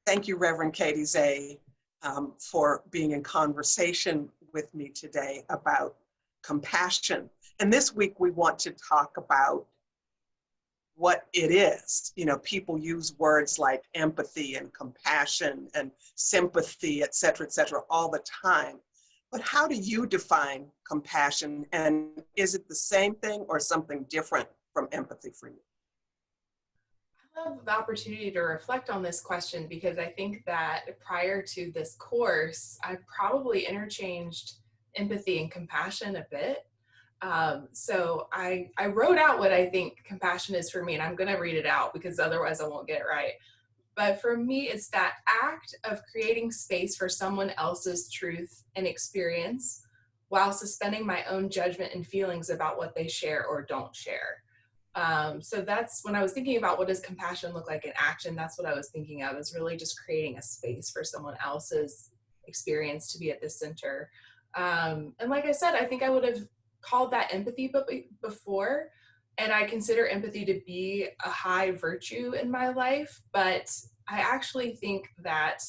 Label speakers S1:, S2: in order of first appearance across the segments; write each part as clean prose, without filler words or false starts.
S1: Thank you, Reverend Katey Zeh, for being in conversation with me today about compassion. And this week we want to talk about what it is. You know, people use words like empathy and compassion and sympathy, et cetera, all the time. But how do you define compassion? And is it the same thing or something different from empathy for you?
S2: I love the opportunity to reflect on this question because I think that prior to this course, I probably interchanged empathy and compassion a bit. So I wrote out what I think compassion is for me, and I'm going to read it out because otherwise I won't get it right. But for me, it's that act of creating space for someone else's truth and experience while suspending my own judgment and feelings about what they share or don't share. So that's when I was thinking about what does compassion look like in action, that's what I was thinking of, is really just creating a space for someone else's experience to be at the center. And like I said, I think I would have called that empathy before, and I consider empathy to be a high virtue in my life, but I actually think that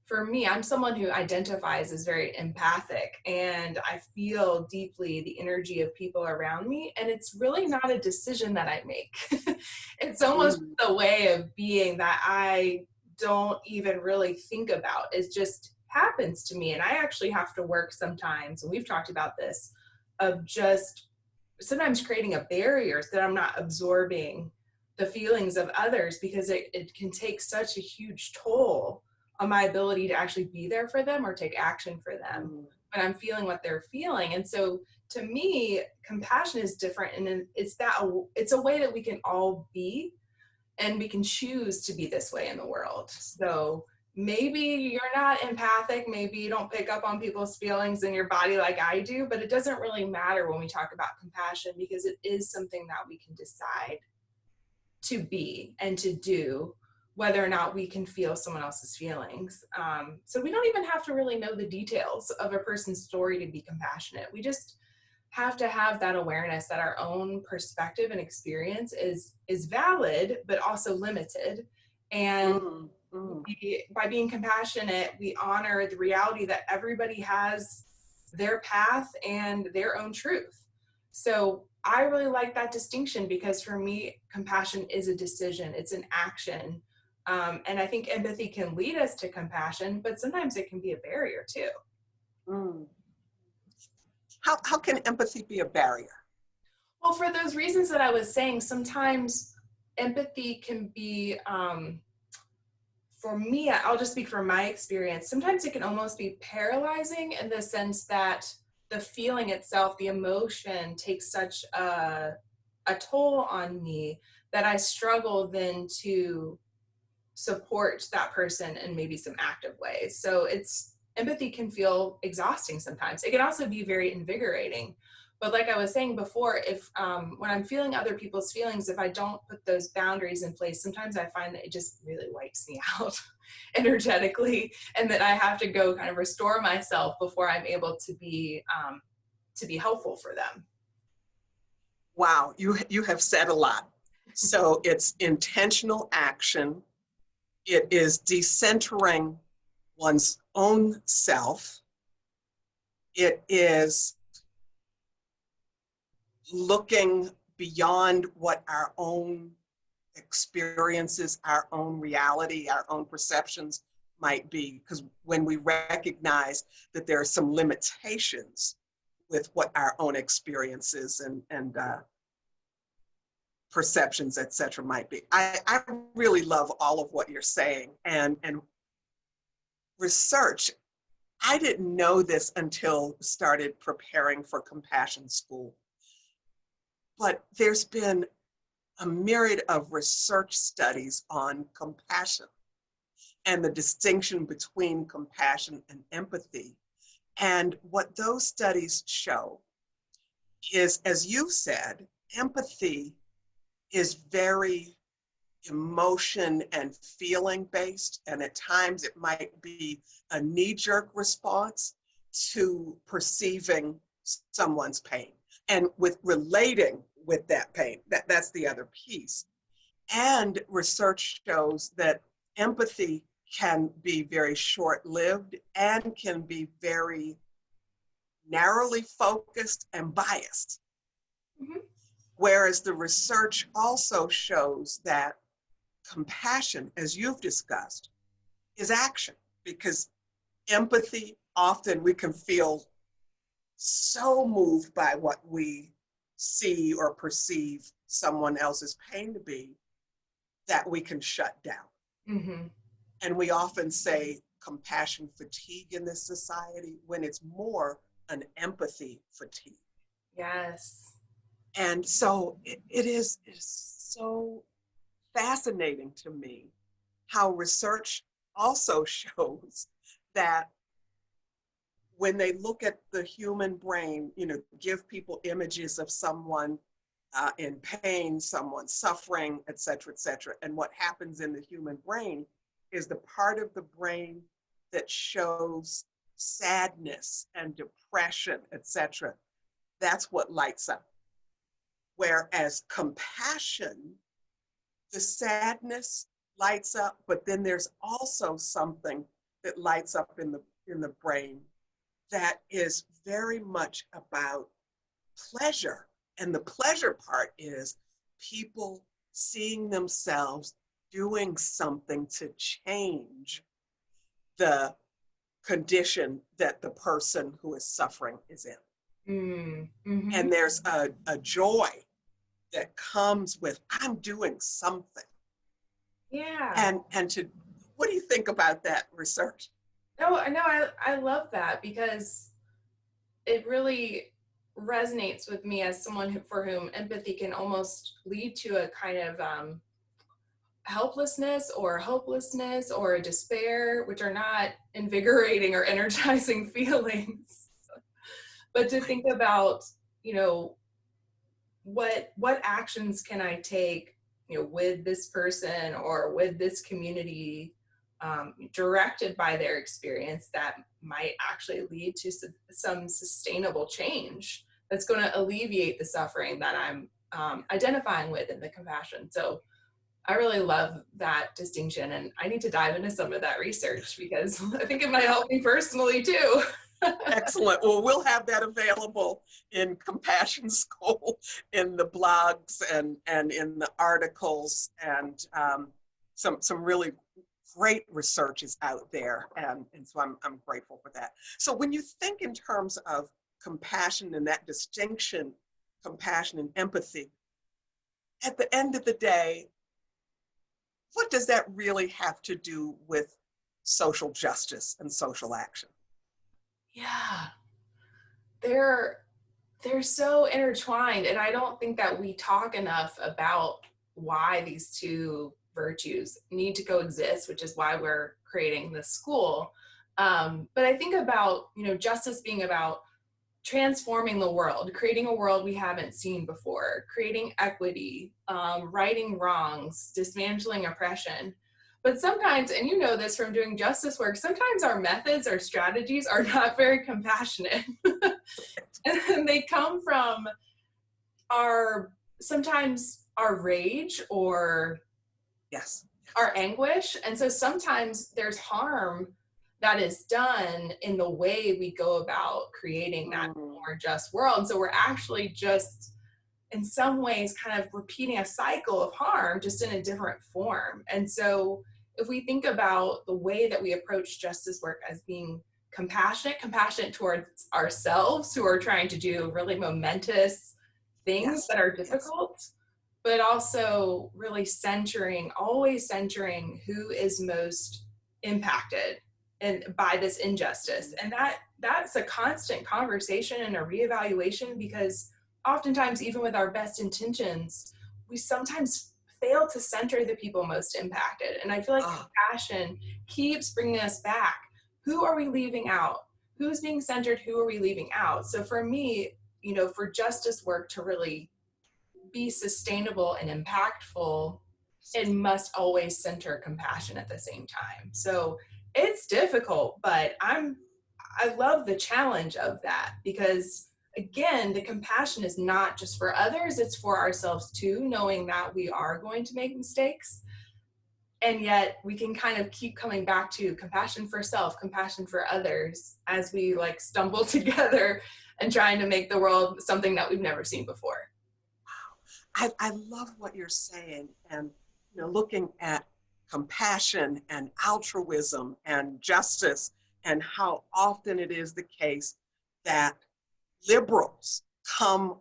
S2: for me, I'm someone who identifies as very empathic, and I feel deeply the energy of people around me, and it's really not a decision that I make. It's almost the way of being that I don't even really think about. It just happens to me, and I actually have to work sometimes, and we've talked about this, of just sometimes creating a barrier so that I'm not absorbing the feelings of others, because it can take such a huge toll on my ability to actually be there for them or take action for them when I'm feeling what they're feeling. And so to me, compassion is different, and it's a way that we can all be, and we can choose to be this way in the world. So maybe you're not empathic, maybe you don't pick up on people's feelings in your body like I do, but it doesn't really matter when we talk about compassion, because it is something that we can decide to be and to do, whether or not we can feel someone else's feelings. So we don't even have to really know the details of a person's story to be compassionate. We just have to have that awareness that our own perspective and experience is valid, but also limited. And by being compassionate, we honor the reality that everybody has their path and their own truth. So I really like that distinction, because for me, compassion is a decision, it's an action. And I think empathy can lead us to compassion, but sometimes it can be a barrier too.
S1: How can empathy be a barrier?
S2: Well, for those reasons that I was saying, sometimes empathy can be, for me, I'll just speak from my experience, sometimes it can almost be paralyzing, in the sense that the feeling itself, the emotion, takes such a toll on me that I struggle then to support that person in maybe some active ways. So empathy can feel exhausting sometimes. It can also be very invigorating. But like I was saying before, if when I'm feeling other people's feelings, if I don't put those boundaries in place, sometimes I find that it just really wipes me out energetically, and that I have to go kind of restore myself before I'm able to be helpful for them.
S1: Wow, you have said a lot. So it's intentional action. It is decentering one's own self. It is looking beyond what our own experiences, our own reality, our own perceptions might be. Because when we recognize that there are some limitations with what our own experiences and perceptions, et cetera, might be. I really love all of what you're saying. And research, I didn't know this until started preparing for Compassion School. But there's been a myriad of research studies on compassion and the distinction between compassion and empathy. And what those studies show is, as you said, empathy is very emotion and feeling based, and at times it might be a knee-jerk response to perceiving someone's pain and with relating with that pain. That's the other piece. And research shows that empathy can be very short-lived and can be very narrowly focused and biased.
S2: Mm-hmm.
S1: Whereas the research also shows that compassion, as you've discussed, is action, because empathy, often we can feel so moved by what we see or perceive someone else's pain to be that we can shut down.
S2: Mm-hmm.
S1: And we often say compassion fatigue in this society when it's more an empathy fatigue.
S2: Yes.
S1: And so it is so fascinating to me how research also shows that when they look at the human brain, give people images of someone in pain, someone suffering, et cetera, and what happens in the human brain is the part of the brain that shows sadness and depression, et cetera. That's what lights up. Whereas compassion, the sadness lights up, but then there's also something that lights up in the brain that is very much about pleasure. And the pleasure part is people seeing themselves doing something to change the condition that the person who is suffering is in.
S2: Mm-hmm.
S1: And there's a joy that comes with, I'm doing something.
S2: Yeah.
S1: And what do you think about that research?
S2: No, I love that, because it really resonates with me as someone for whom empathy can almost lead to a kind of helplessness or hopelessness or a despair, which are not invigorating or energizing feelings. But to think about, what actions can I take, with this person or with this community, directed by their experience, that might actually lead to some sustainable change that's going to alleviate the suffering that I'm identifying with in the compassion. So I really love that distinction, and I need to dive into some of that research, because I think it might help me personally too.
S1: Excellent. Well, we'll have that available in Compassion School, in the blogs and in the articles, and some really great research is out there, and so I'm grateful for that. So when you think in terms of compassion and that distinction, compassion and empathy, at the end of the day, what does that really have to do with social justice and social action?
S2: Yeah, they're so intertwined, and I don't think that we talk enough about why these two virtues need to coexist, which is why we're creating this school. But I think about, justice being about transforming the world, creating a world we haven't seen before, creating equity, righting wrongs, dismantling oppression. But sometimes, and you know this from doing justice work, sometimes our methods or strategies are not very compassionate. And they come from sometimes our rage or
S1: Yes.
S2: our anguish. And so sometimes there's harm that is done in the way we go about creating that more just world. And so we're actually just, in some ways, kind of repeating a cycle of harm, just in a different form. And so if we think about the way that we approach justice work as being compassionate towards ourselves who are trying to do really momentous things that are difficult, but also really always centering who is most impacted and by this injustice. And that's a constant conversation and a reevaluation, because oftentimes, even with our best intentions, we sometimes fail to center the people most impacted. And I feel like compassion keeps bringing us back. Who are we leaving out? Who's being centered? Who are we leaving out? So for me, for justice work to really be sustainable and impactful, it must always center compassion at the same time. So it's difficult, but I love the challenge of that, because again, the compassion is not just for others, it's for ourselves too, knowing that we are going to make mistakes. And yet we can kind of keep coming back to compassion for self, compassion for others as we like stumble together and trying to make the world something that we've never seen before.
S1: I love what you're saying, and looking at compassion and altruism and justice, and how often it is the case that liberals come,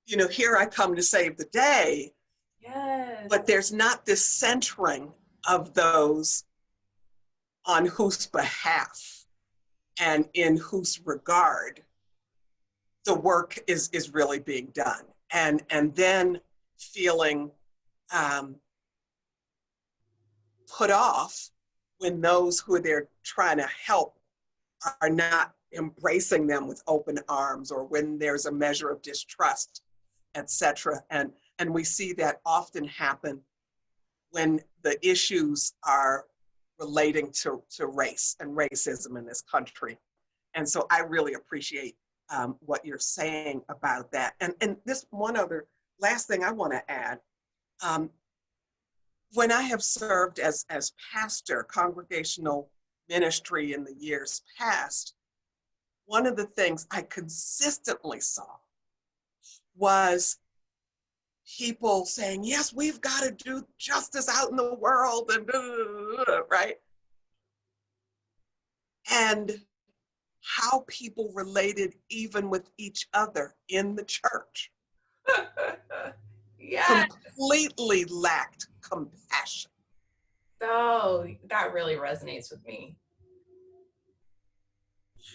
S1: here I come to save the day,
S2: Yes.
S1: but there's not this centering of those on whose behalf and in whose regard the work is really being done, and then feeling put off when those who they're trying to help are not embracing them with open arms, or when there's a measure of distrust, etc. And we see that often happen when the issues are relating to race and racism in this country. And so I really appreciate what you're saying about that. And this one other last thing I want to add. When I have served as pastor, congregational ministry in the years past, one of the things I consistently saw was people saying, yes, we've got to do justice out in the world, and right? And how people related even with each other in the church.
S2: Yeah.
S1: Completely lacked compassion.
S2: Oh, that really resonates with me.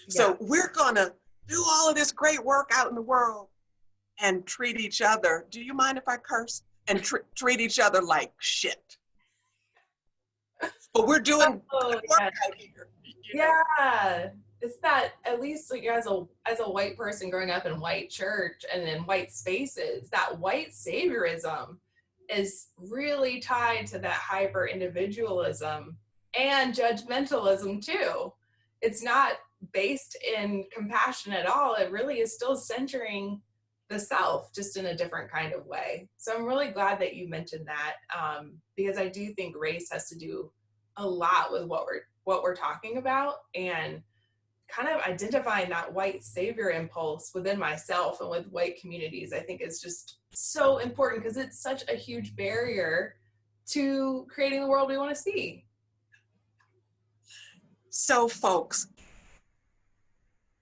S1: So we're gonna do all of this great work out in the world and treat each other, do you mind if I curse? And treat each other like shit. But we're doing good work out here.
S2: Yeah. It's that, at least like as a white person growing up in white church and in white spaces, that white saviorism is really tied to that hyper individualism and judgmentalism too. It's not based in compassion at all. It really is still centering the self, just in a different kind of way. So I'm really glad that you mentioned that, because I do think race has to do a lot with what we're talking about, and kind of identifying that white savior impulse within myself and with white communities, I think is just so important, because it's such a huge barrier to creating the world we want to see.
S1: So folks,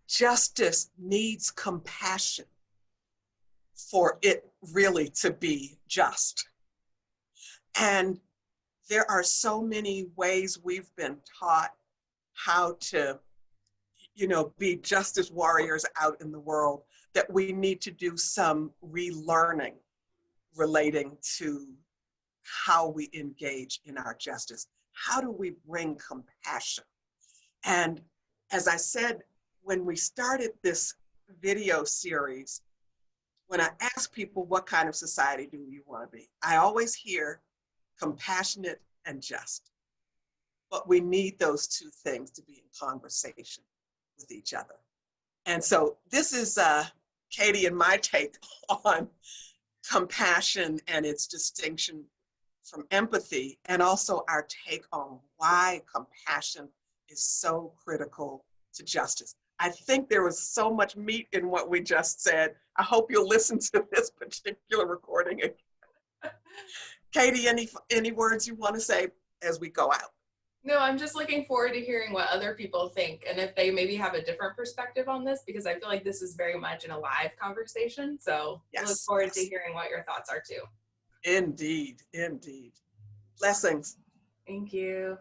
S1: justice needs compassion for it really to be just. And there are so many ways we've been taught how to, be justice warriors out in the world, that we need to do some relearning relating to how we engage in our justice. How do we bring compassion? And as I said, when we started this video series, when I ask people what kind of society do you want to be, I always hear compassionate and just. But we need those two things to be in conversation with each other. And so this is Katey and my take on compassion and its distinction from empathy, and also our take on why compassion is so critical to justice. I think there was so much meat in what we just said. I hope you'll listen to this particular recording again. Katey, any words you want to say as we go out?
S2: No, I'm just looking forward to hearing what other people think, and if they maybe have a different perspective on this, because I feel like this is very much an alive conversation. So I look forward to hearing what your thoughts are too.
S1: Indeed, indeed. Blessings.
S2: Thank you.